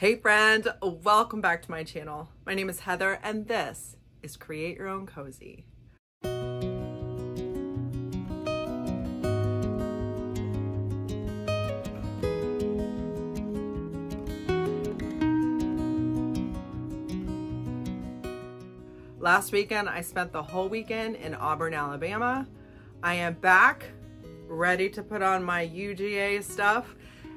Hey friend, welcome back to my channel. My name is Heather and this is Create Your Own Cozy. Last weekend, I spent the whole weekend in Auburn, Alabama. I am back, ready to put on my UGA stuff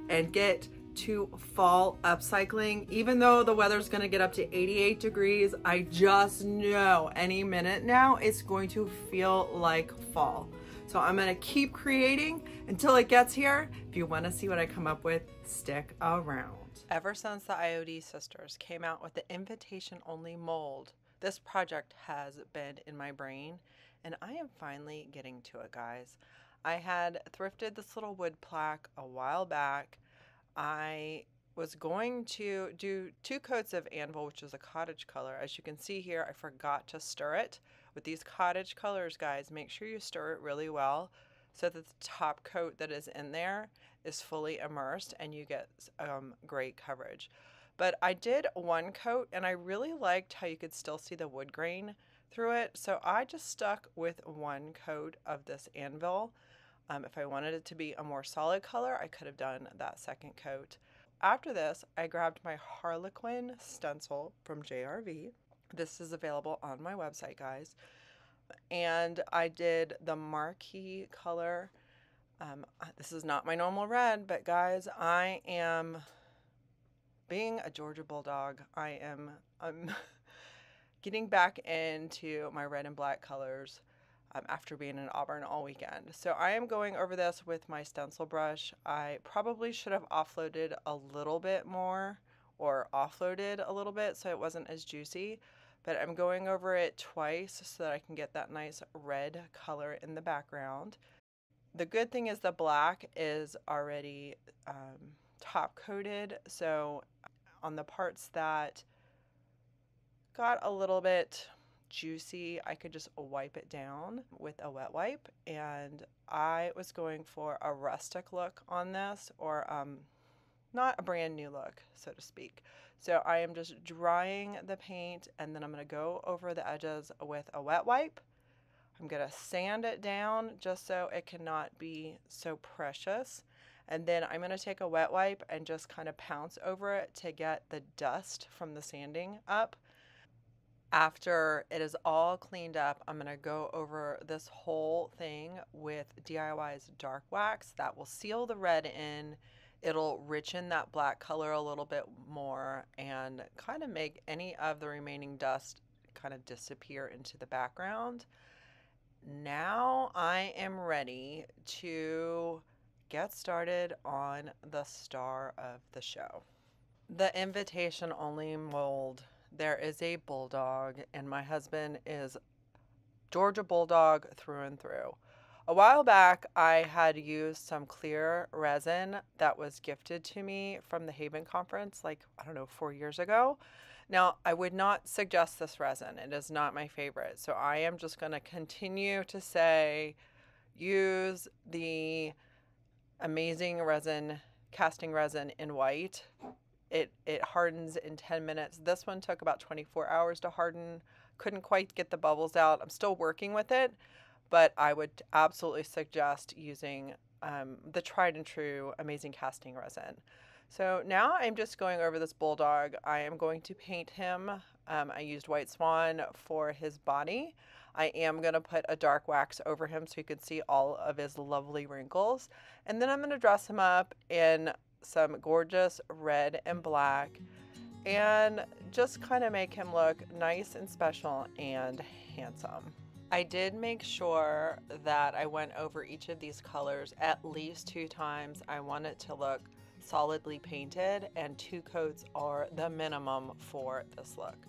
and get to fall upcycling. Even though the weather's gonna get up to 88 degrees, I just know any minute now it's going to feel like fall. So I'm gonna keep creating until it gets here. If you wanna see what I come up with, stick around. Ever since the IOD sisters came out with the invitation-only mold, this project has been in my brain and I am finally getting to it, guys. I had thrifted this little wood plaque a while back. I was going to do 2 coats of Anvil, which is a cottage color. As you can see here, I forgot to stir it. With these cottage colors, guys, make sure you stir it really well so that the top coat that is in there is fully immersed and you get great coverage. But I did 1 coat and I really liked how you could still see the wood grain through it. So I just stuck with 1 coat of this Anvil. If I wanted it to be a more solid color, I could have done that 2nd coat. After this, I grabbed my harlequin stencil from JRV. This is available on my website, guys. And I did the Marquee color. This is not my normal red, but guys, I am being a Georgia Bulldog. I'm getting back into my red and black colors. After being in Auburn all weekend. So I am going over this with my stencil brush. I probably should have offloaded a little bit more or offloaded a little bit so it wasn't as juicy, but I'm going over it twice so that I can get that nice red color in the background. The good thing is the black is already top coated, so on the parts that got a little bit juicy, I could just wipe it down with a wet wipe. And I was going for a rustic look on this, or not a brand new look, so to speak. So I am just drying the paint and then I'm going to go over the edges with a wet wipe. I'm going to sand it down just so it cannot be so precious. And then I'm going to take a wet wipe and just kind of pounce over it to get the dust from the sanding up. After it is all cleaned up, I'm going to go over this whole thing with DIY's dark wax. That will seal the red in. It'll richen that black color a little bit more and kind of make any of the remaining dust kind of disappear into the background. Now I am ready to get started on the star of the show. The invitation only mold. There is a bulldog, and my husband is Georgia Bulldog through and through. A while back, I had used some clear resin that was gifted to me from the Haven conference, like, I don't know, 4 years ago. Now, I would not suggest this resin. It is not my favorite. So I am just going to continue to say, use the amazing resin, casting resin in white. It hardens in 10 minutes. This one took about 24 hours to harden. Couldn't quite get the bubbles out. I'm still working with it, but I would absolutely suggest using the tried and true amazing casting resin. So now I'm just going over this bulldog. I am going to paint him. I used white swan for his body. I am going to put a dark wax over him so you can see all of his lovely wrinkles. And then I'm going to dress him up in some gorgeous red and black and just kind of make him look nice and special and handsome. I did make sure that I went over each of these colors at least 2 times. I want it to look solidly painted, and 2 coats are the minimum for this look.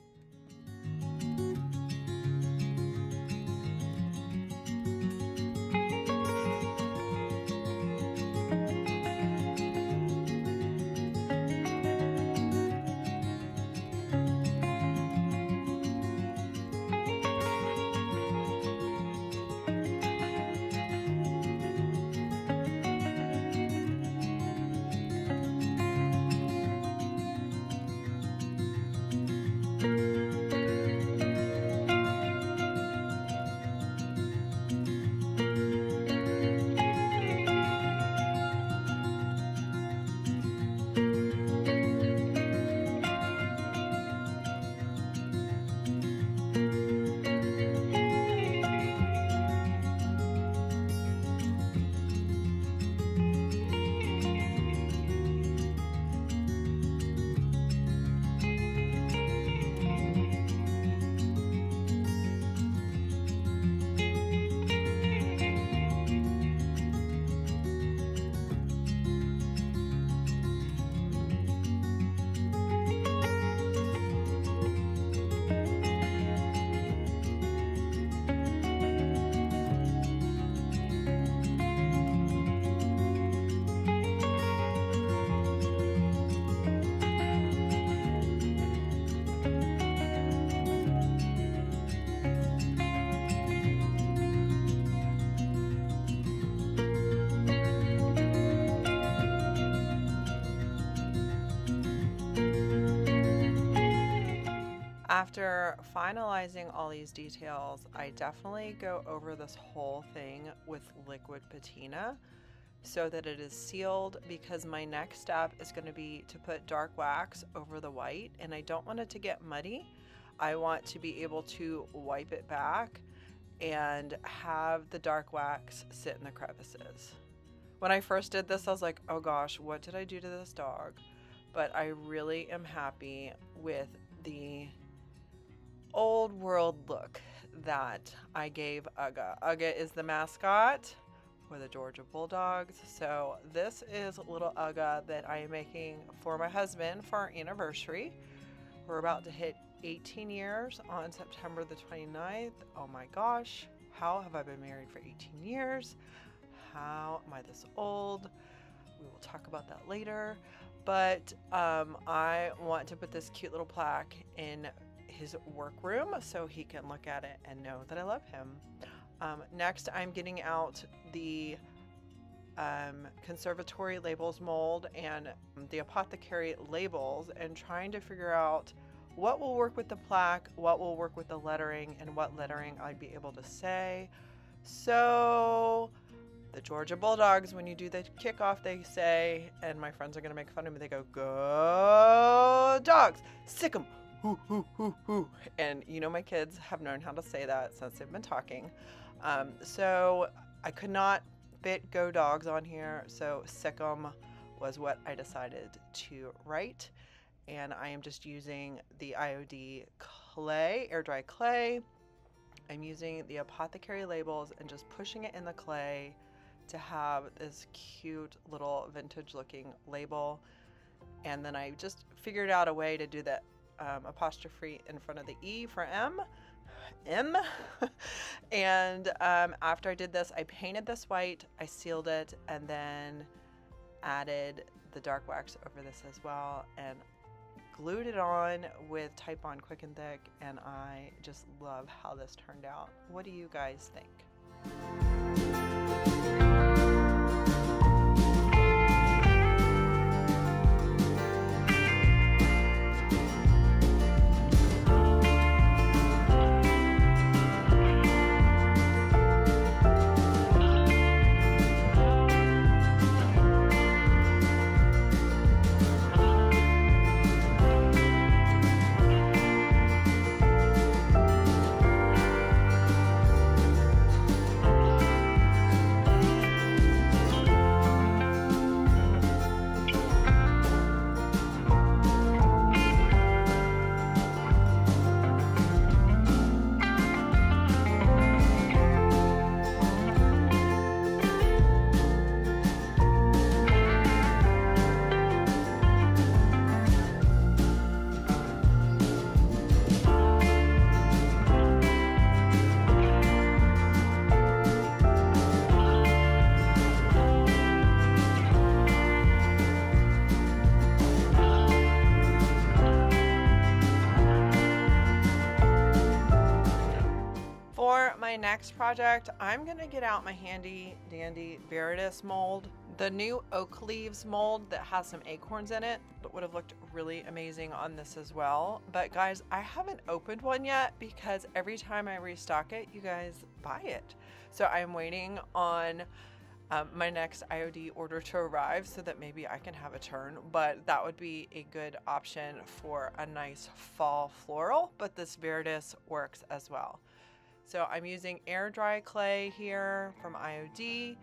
After finalizing all these details, I definitely go over this whole thing with liquid patina so that it is sealed, because my next step is going to be to put dark wax over the white, and I don't want it to get muddy. I want to be able to wipe it back and have the dark wax sit in the crevices. When I first did this, I was like, oh gosh, what did I do to this dog? But I really am happy with the old world look that I gave Ugga. Ugga is the mascot for the Georgia Bulldogs. So this is little Ugga that I am making for my husband for our anniversary. We're about to hit 18 years on September the 29th. Oh my gosh, how have I been married for 18 years? How am I this old? We will talk about that later. But I want to put this cute little plaque in his workroom so he can look at it and know that I love him. Next, I'm getting out the conservatory labels mold and the apothecary labels and trying to figure out what will work with the plaque, what will work with the lettering, and what lettering I'd be able to say. So the Georgia Bulldogs, when you do the kickoff, they say, and my friends are going to make fun of me, they go, "Go dogs, sick 'em, hoo, hoo, hoo, hoo." And you know, my kids have known how to say that since they've been talking. So I could not fit "Go Dogs" on here, so "sick 'em" was what I decided to write. And I am just using the IOD clay, air dry clay. I'm using the apothecary labels and just pushing it in the clay to have this cute little vintage looking label. And then I just figured out a way to do that apostrophe in front of the E for M. And after I did this, I painted this white, I sealed it, and then added the dark wax over this as well, and glued it on with TIghtbond Quick and Thick, and I just love how this turned out. What do you guys think? my next project, I'm gonna get out my handy dandy Veritas mold. The new oak leaves mold that has some acorns in it that would have looked really amazing on this as well. But guys, I haven't opened one yet because every time I restock it, you guys buy it. So I'm waiting on my next IOD order to arrive so that maybe I can have a turn, but that would be a good option for a nice fall floral, but this Veritas works as well. So I'm using air dry clay here from IOD.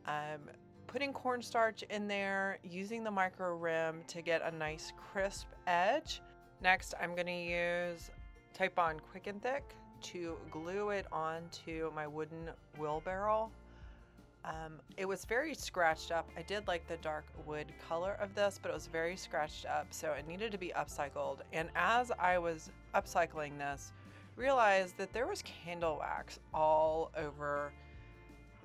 I'm putting cornstarch in there, using the micro rim to get a nice crisp edge. Next, I'm going to use TIghtbond Quick and Thick to glue it onto my wooden wheelbarrow. It was very scratched up. I did like the dark wood color of this, but it was very scratched up, so it needed to be upcycled. And as I was upcycling this, realized that there was candle wax all over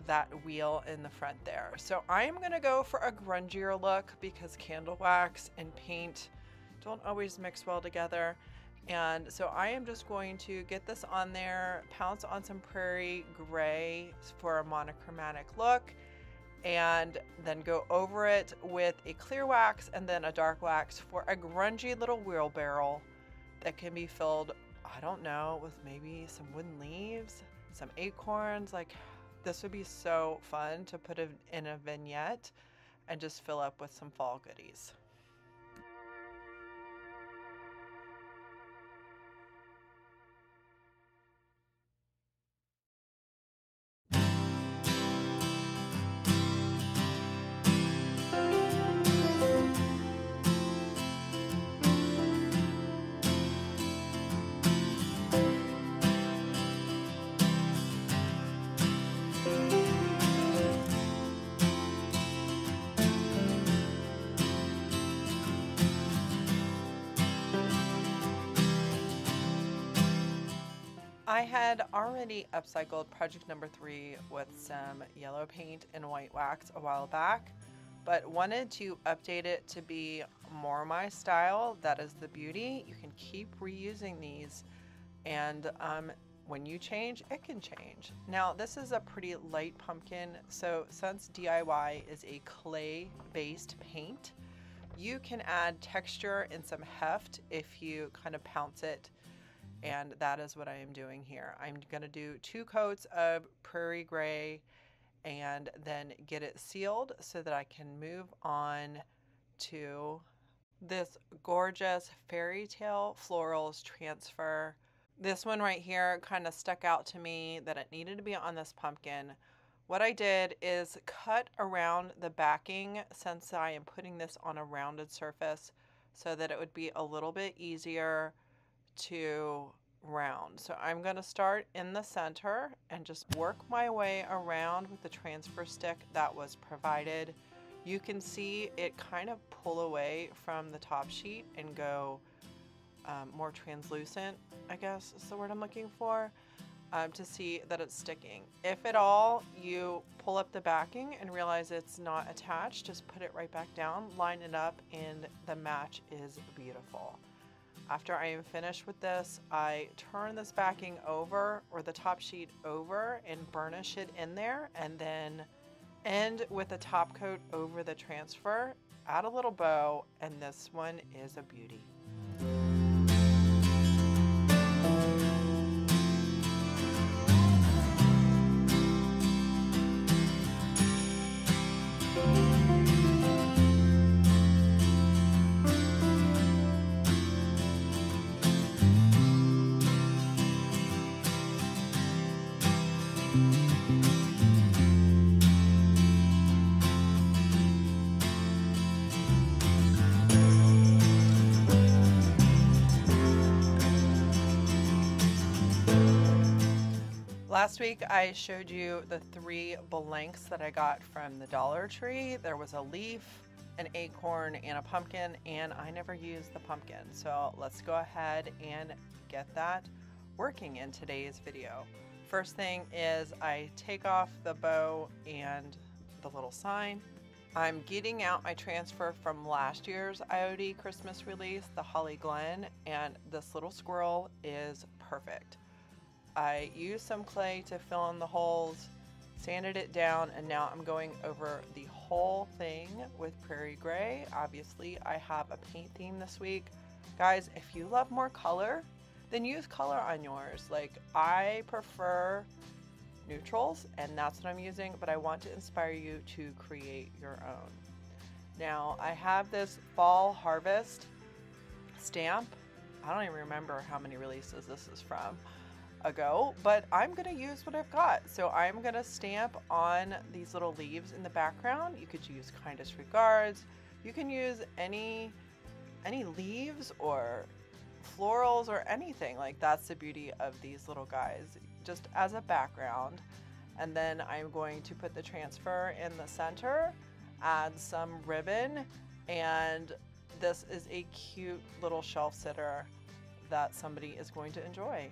that wheel in the front there. So I'm gonna go for a grungier look because candle wax and paint don't always mix well together. And so I am just going to get this on there, pounce on some Prairie Grey for a monochromatic look, and then go over it with a clear wax and then a dark wax for a grungy little wheelbarrow that can be filled, I don't know, with maybe some wooden leaves, some acorns. Like, this would be so fun to put in a vignette and just fill up with some fall goodies. I had already upcycled project number 3 with some yellow paint and white wax a while back, but wanted to update it to be more my style. That is the beauty. You can keep reusing these, and when you change, it can change. Now, this is a pretty light pumpkin, so since DIY is a clay-based paint, you can add texture and some heft if you kind of pounce it. And that is what I am doing here. I'm going to do 2 coats of Prairie Grey and then get it sealed so that I can move on to this gorgeous Fairytale Florals transfer. This one right here kind of stuck out to me that it needed to be on this pumpkin. What I did is cut around the backing since I am putting this on a rounded surface so that it would be a little bit easier to round. So I'm going to start in the center and just work my way around with the transfer stick that was provided. You can see it kind of pull away from the top sheet and go more translucent, I guess is the word I'm looking for, to see that it's sticking. If at all you pull up the backing and realize it's not attached, just put it right back down, line it up, and the match is beautiful. After I am finished with this, I turn this backing over, or the top sheet over, and burnish it in there, and then end with a top coat over the transfer, add a little bow, and this one is a beauty. Last week I showed you the 3 blanks that I got from the Dollar Tree. There was a leaf, an acorn, and a pumpkin, and I never used the pumpkin. So let's go ahead and get that working in today's video. First thing is I take off the bow and the little sign. I'm getting out my transfer from last year's IOD Christmas release, the Holly Glen, and this little squirrel is perfect. I used some clay to fill in the holes, sanded it down, and now I'm going over the whole thing with Prairie Grey. Obviously, I have a paint theme this week. Guys, if you love more color, then use color on yours. Like, I prefer neutrals, and that's what I'm using, but I want to inspire you to create your own. Now, I have this Fall Harvest stamp. I don't even remember how many releases this is from ago, but I'm going to use what I've got. So I'm going to stamp on these little leaves in the background. You could use kindest regards. You can use any leaves or florals or anything. Like, that's the beauty of these little guys, just as a background. And then I'm going to put the transfer in the center, add some ribbon, and this is a cute little shelf sitter that somebody is going to enjoy.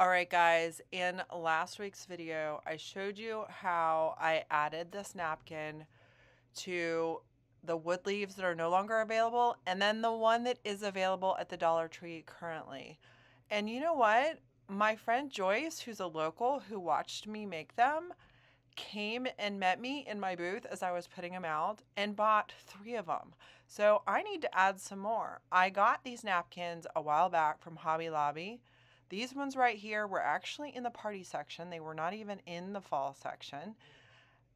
Alright guys, in last week's video, I showed you how I added this napkin to the wood leaves that are no longer available, and then the one that is available at the Dollar Tree currently. And you know what? My friend Joyce, who's a local who watched me make them, came and met me in my booth as I was putting them out and bought 3 of them. So I need to add some more. I got these napkins a while back from Hobby Lobby. These ones right here were actually in the party section. They were not even in the fall section.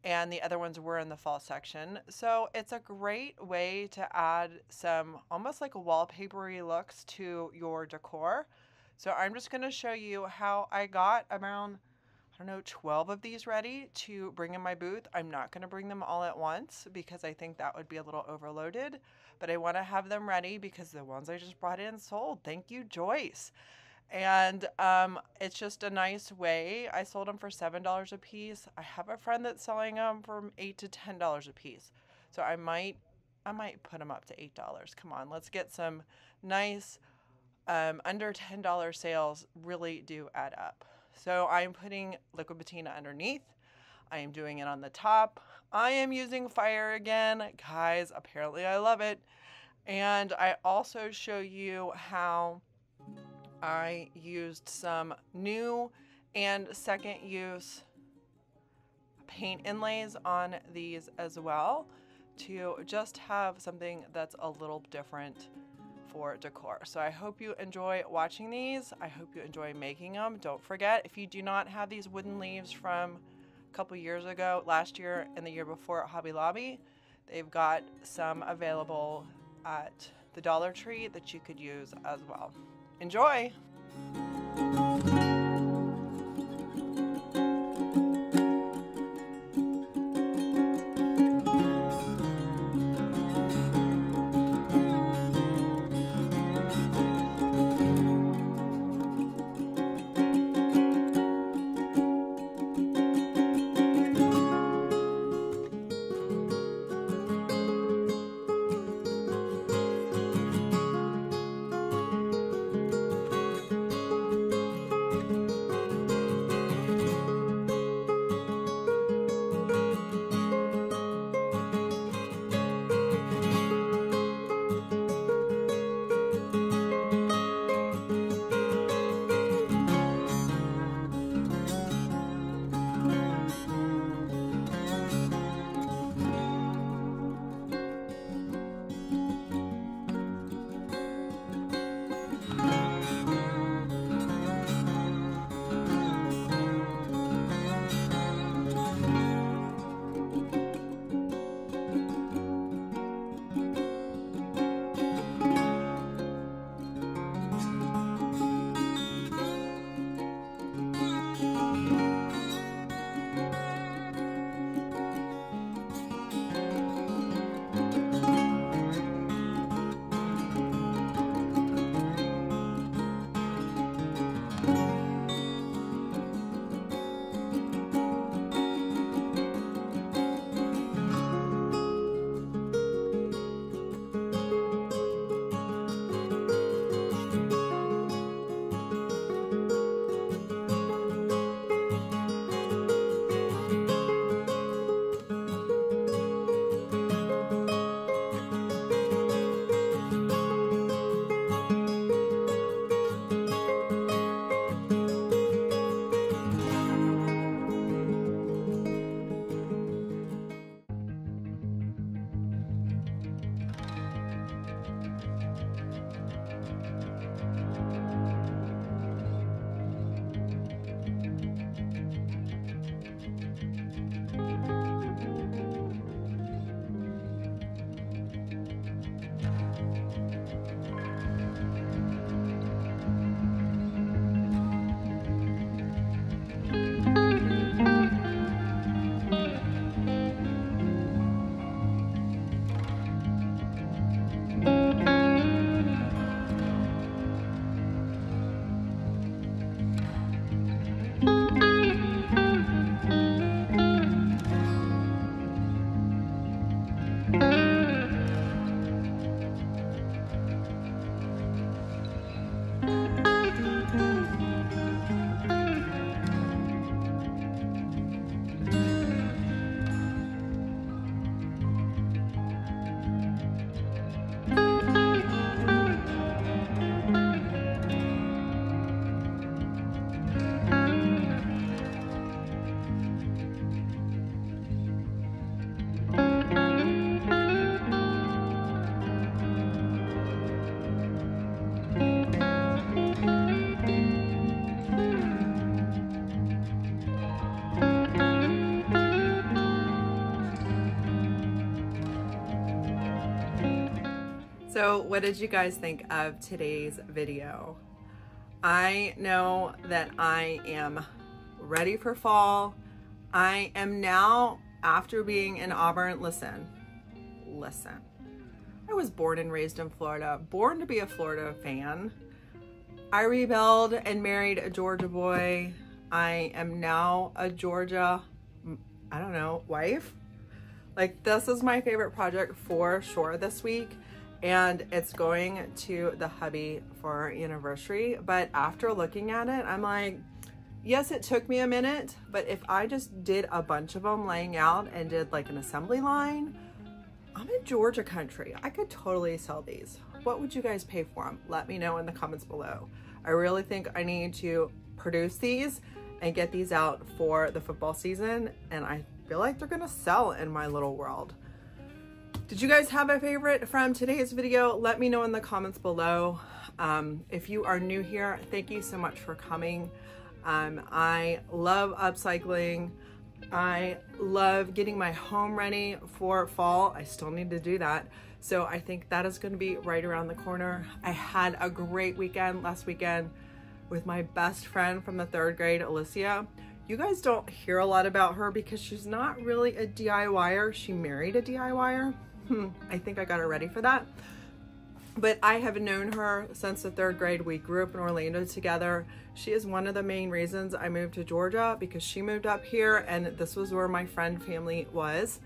And the other ones were in the fall section. So it's a great way to add some almost like wallpapery looks to your decor. So I'm just going to show you how I got around, I don't know, 12 of these ready to bring in my booth. I'm not going to bring them all at once because I think that would be a little overloaded. But I want to have them ready because the ones I just brought in sold. Thank you, Joyce. And it's just a nice way. I sold them for $7 a piece. I have a friend that's selling them for $8 to $10 a piece. So I might put them up to $8. Come on, let's get some nice under $10 sales. Really do add up. So I'm putting liquid patina underneath. I am doing it on the top. I am using fire again. Guys, apparently I love it. And I also show you how I used some new and second use paint inlays on these as well to just have something that's a little different for decor. So I hope you enjoy watching these. I hope you enjoy making them. Don't forget, if you do not have these wooden leaves from a couple years ago, last year and the year before at Hobby Lobby, they've got some available at the Dollar Tree that you could use as well. Enjoy! So what did you guys think of today's video? I know that I am ready for fall. I am now, after being in Auburn, listen. I was born and raised in Florida, born to be a Florida fan. I rebelled and married a Georgia boy. I am now a Georgia, I don't know, wife. Like, this is my favorite project for sure this week. And it's going to the hubby for our anniversary. But after looking at it, I'm like, yes, it took me a minute, but if I just did a bunch of them laying out and did like an assembly line, I'm in Georgia country. I could totally sell these. What would you guys pay for them? Let me know in the comments below. I really think I need to produce these and get these out for the football season. And I feel like they're gonna sell in my little world. Did you guys have a favorite from today's video? Let me know in the comments below. If you are new here, thank you so much for coming. I love upcycling. I love getting my home ready for fall. I still need to do that. So I think that is going to be right around the corner. I had a great weekend last weekend with my best friend from the 3rd grade, Alicia. You guys don't hear a lot about her because she's not really a DIYer. She married a DIYer. I think I got her ready for that. But I have known her since the 3rd grade. We grew up in Orlando together. She is one of the main reasons I moved to Georgia, because she moved up here and this was where my friend family was.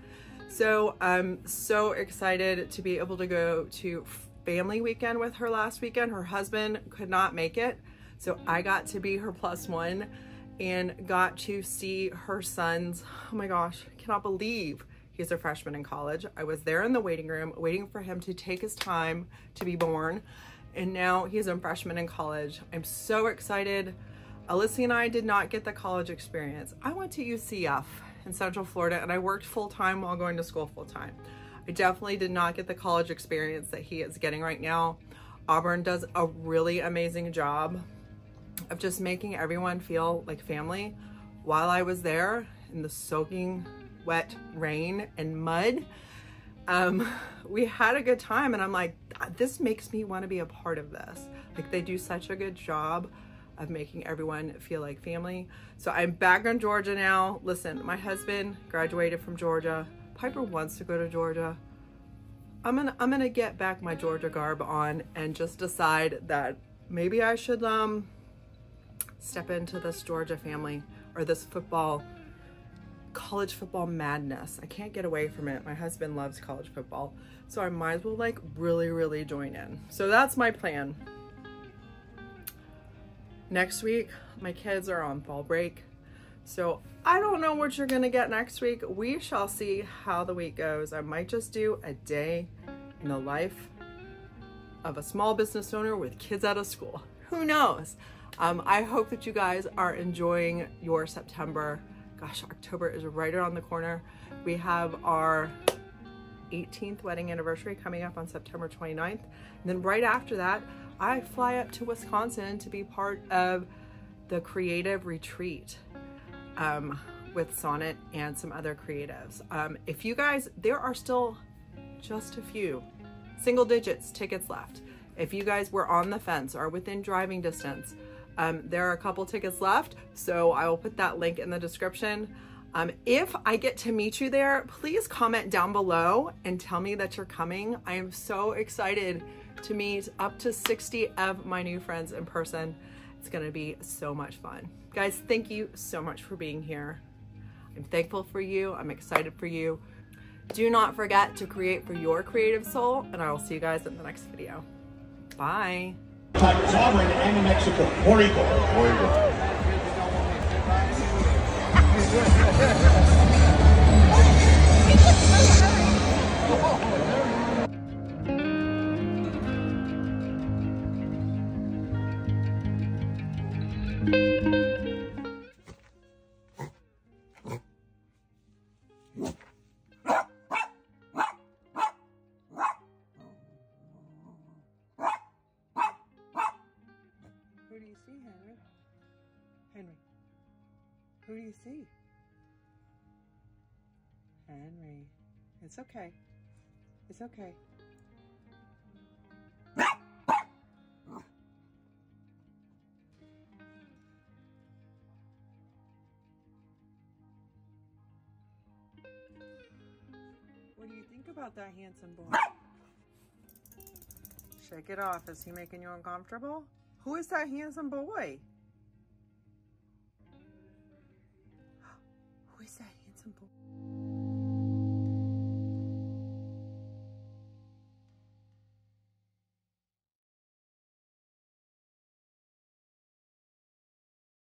So I'm so excited to be able to go to family weekend with her last weekend. Her husband could not make it, so I got to be her +1 and got to see her sons. Oh my gosh, I cannot believe he's a freshman in college. I was there in the waiting room waiting for him to take his time to be born, and now he's a freshman in college. I'm so excited. Alyssa and I did not get the college experience. I went to UCF in Central Florida and I worked full-time while going to school full-time. I definitely did not get the college experience that he is getting right now. Auburn does a really amazing job of just making everyone feel like family. While I was there in the soaking wet rain and mud, we had a good time, and I'm like, this makes me want to be a part of this. Like, they do such a good job of making everyone feel like family. So I'm back in Georgia now. Listen, my husband graduated from Georgia. Piper wants to go to Georgia. I'm gonna get back my Georgia garb on and just decide that maybe I should step into this Georgia family, or this college football madness. I can't get away from it. My husband loves college football, so I might as well like really join in. So that's my plan. Next week, my kids are on fall break, so I don't know what you're gonna get next week. We shall see how the week goes. I might just do a day in the life of a small business owner with kids out of school. Who knows? I hope that you guys are enjoying your September. Gosh, October is right around the corner. We have our 18th wedding anniversary coming up on September 29th. And then right after that, I fly up to Wisconsin to be part of the creative retreat with Sonnet and some other creatives. If you guys, there are still just a few single digits tickets left. If you guys were on the fence or within driving distance, there are a couple tickets left, so I will put that link in the description. If I get to meet you there, please comment down below and tell me that you're coming. I am so excited to meet up to 60 of my new friends in person. It's gonna be so much fun. Guys, thank you so much for being here. I'm thankful for you. I'm excited for you. Do not forget to create for your creative soul, and I will see you guys in the next video. Bye. Auburn and New Mexico. War Eagle. War Eagle. Who do you see, Henry? Henry, who do you see? Henry, it's okay. It's okay. about that handsome boy. Shake it off. Is he making you uncomfortable? Who is that handsome boy?